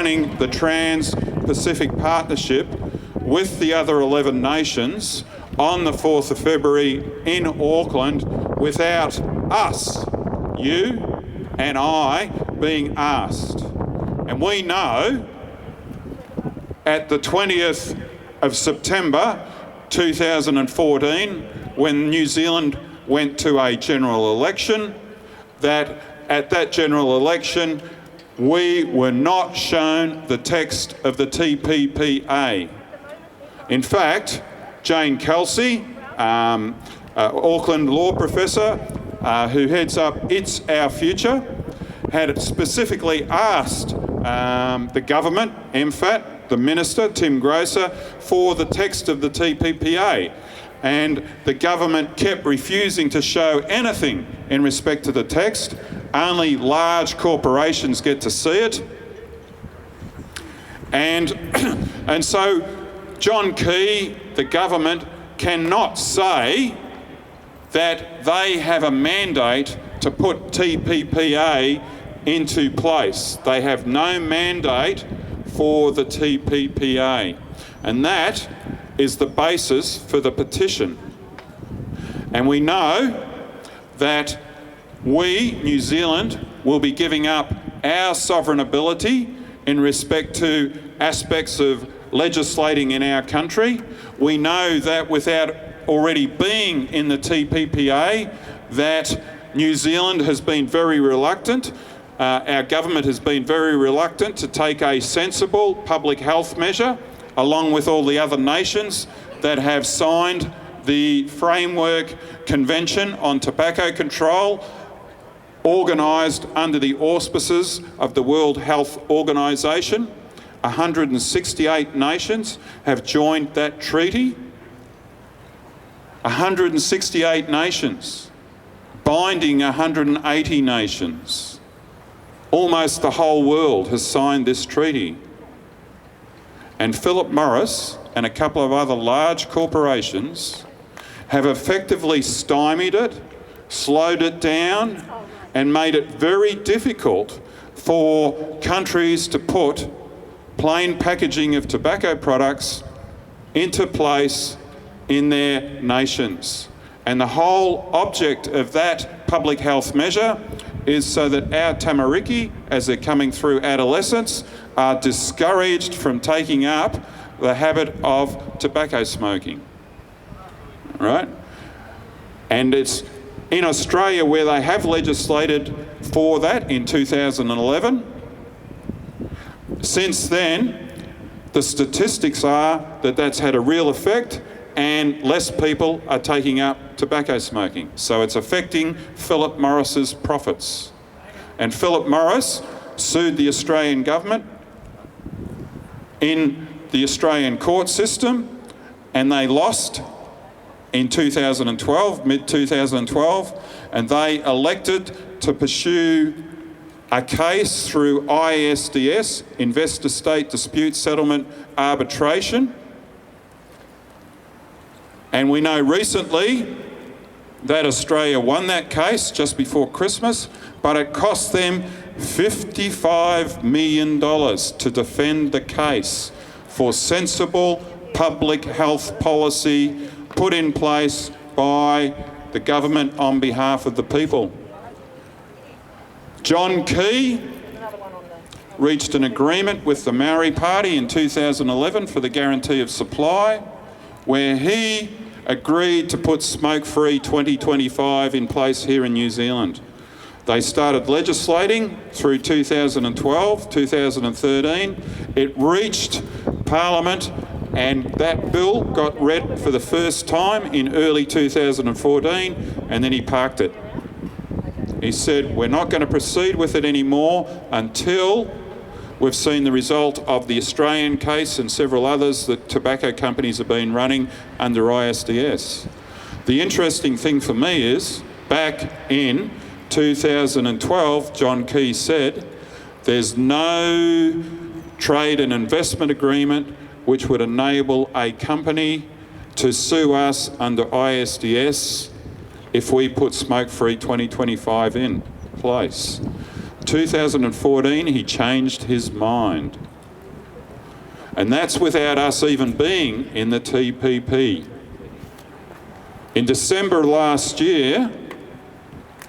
signing the Trans-Pacific Partnership with the other 11 nations on the 4th of February in Auckland without us, you and I, being asked. And we know at the 20th of September 2014, when New Zealand went to a general election, that at that general election we were not shown the text of the TPPA. In fact, Jane Kelsey, Auckland law professor who heads up It's Our Future, had specifically asked the government, MFAT, the Minister, Tim Grosser, for the text of the TPPA. And the government kept refusing to show anything in respect to the text. Only large corporations get to see it. And so John Key, the government, cannot say that they have a mandate to put TPPA into place. They have no mandate for the TPPA. And that is the basis for the petition. And we know that we, New Zealand, will be giving up our sovereign ability in respect to aspects of legislating in our country. We know that without already being in the TPPA, that New Zealand has been very reluctant, our government has been very reluctant to take a sensible public health measure, along with all the other nations that have signed the Framework Convention on Tobacco Control, organised under the auspices of the World Health Organisation. 168 nations have joined that treaty. 168 nations, binding 180 nations. Almost the whole world has signed this treaty. And Philip Morris and a couple of other large corporations have effectively stymied it, slowed it down, and made it very difficult for countries to put plain packaging of tobacco products into place in their nations. And the whole object of that public health measure is so that our tamariki, as they're coming through adolescence, are discouraged from taking up the habit of tobacco smoking, right? And it's in Australia where they have legislated for that in 2011. Since then, the statistics are that that's had a real effect and less people are taking up tobacco smoking. So it's affecting Philip Morris's profits. And Philip Morris sued the Australian government in the Australian court system, and they lost in 2012, mid-2012, and they elected to pursue a case through ISDS, Investor State Dispute Settlement Arbitration. And we know recently that Australia won that case just before Christmas, but it cost them $55 million to defend the case for sensible public health policy put in place by the government on behalf of the people. John Key reached an agreement with the Maori Party in 2011 for the guarantee of supply, where he agreed to put smoke-free 2025 in place here in New Zealand. They started legislating through 2012, 2013. It reached Parliament, and that bill got read for the first time in early 2014, and then he parked it. He said, we're not going to proceed with it anymore until we've seen the result of the Australian case and several others that tobacco companies have been running under ISDS. The interesting thing for me is, back in 2012, John Key said, there's no trade and investment agreement which would enable a company to sue us under ISDS if we put smoke-free 2025 in place. 2014, he changed his mind. And that's without us even being in the TPP. In December last year,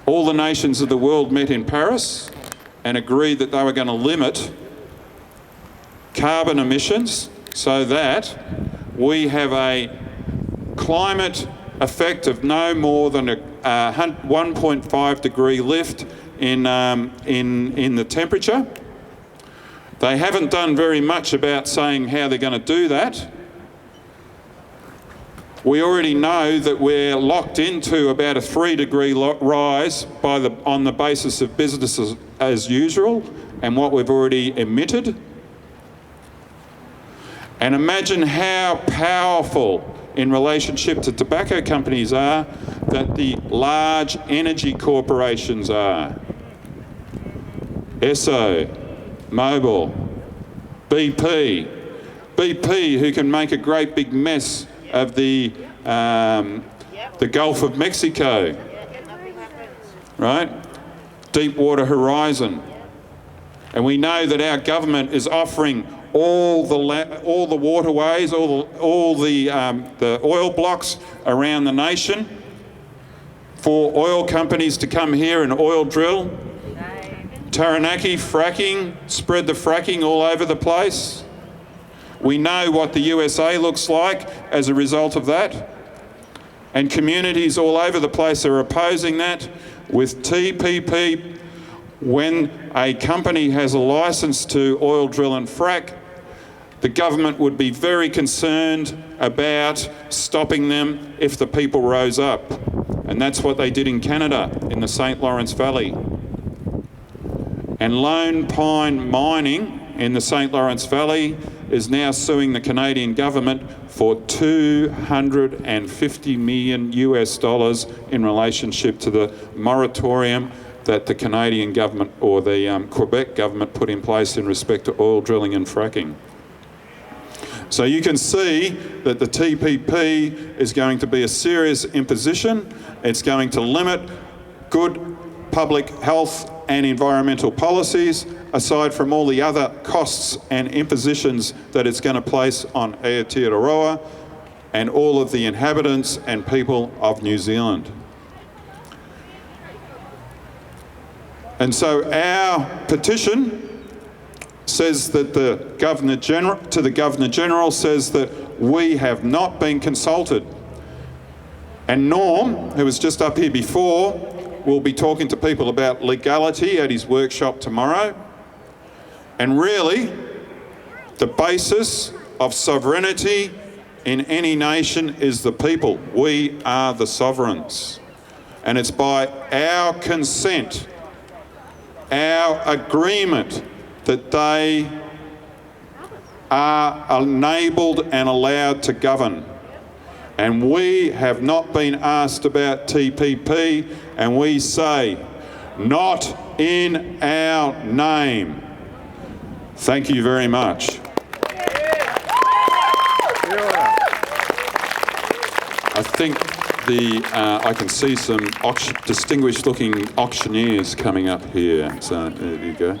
all the nations of the world met in Paris and agreed that they were going to limit carbon emissions so that we have a climate effect of no more than a 1.5 degree lift in the temperature. They haven't done very much about saying how they're going to do that. We already know that we're locked into about a 3 degree rise on the basis of business as usual and what we've already emitted. And imagine how powerful in relationship to tobacco companies are that the large energy corporations are. Esso, Mobil, BP, who can make a great big mess of the Gulf of Mexico, right? Deepwater Horizon. And we know that our government is offering all the waterways, all the oil blocks around the nation for oil companies to come here and oil drill. Taranaki fracking, spread the fracking all over the place. We know what the USA looks like as a result of that. And communities all over the place are opposing that. With TPP, when a company has a licence to oil drill and frack, the government would be very concerned about stopping them if the people rose up. And that's what they did in Canada, in the St. Lawrence Valley. And Lone Pine Mining in the St. Lawrence Valley is now suing the Canadian government for $250 million in relationship to the moratorium that the Canadian government or the Quebec government put in place in respect to oil drilling and fracking. So you can see that the TPP is going to be a serious imposition. It's going to limit good public health and environmental policies, aside from all the other costs and impositions that it's going to place on Aotearoa and all of the inhabitants and people of New Zealand. And so our petition says that the Governor-General says that we have not been consulted. And Norm, who was just up here before, will be talking to people about legality at his workshop tomorrow. And really, the basis of sovereignty in any nation is the people. We are the sovereigns. And it's by our consent, our agreement, that they are enabled and allowed to govern. And we have not been asked about TPP, and we say, not in our name. Thank you very much. I think I can see some distinguished looking auctioneers coming up here. So there you go.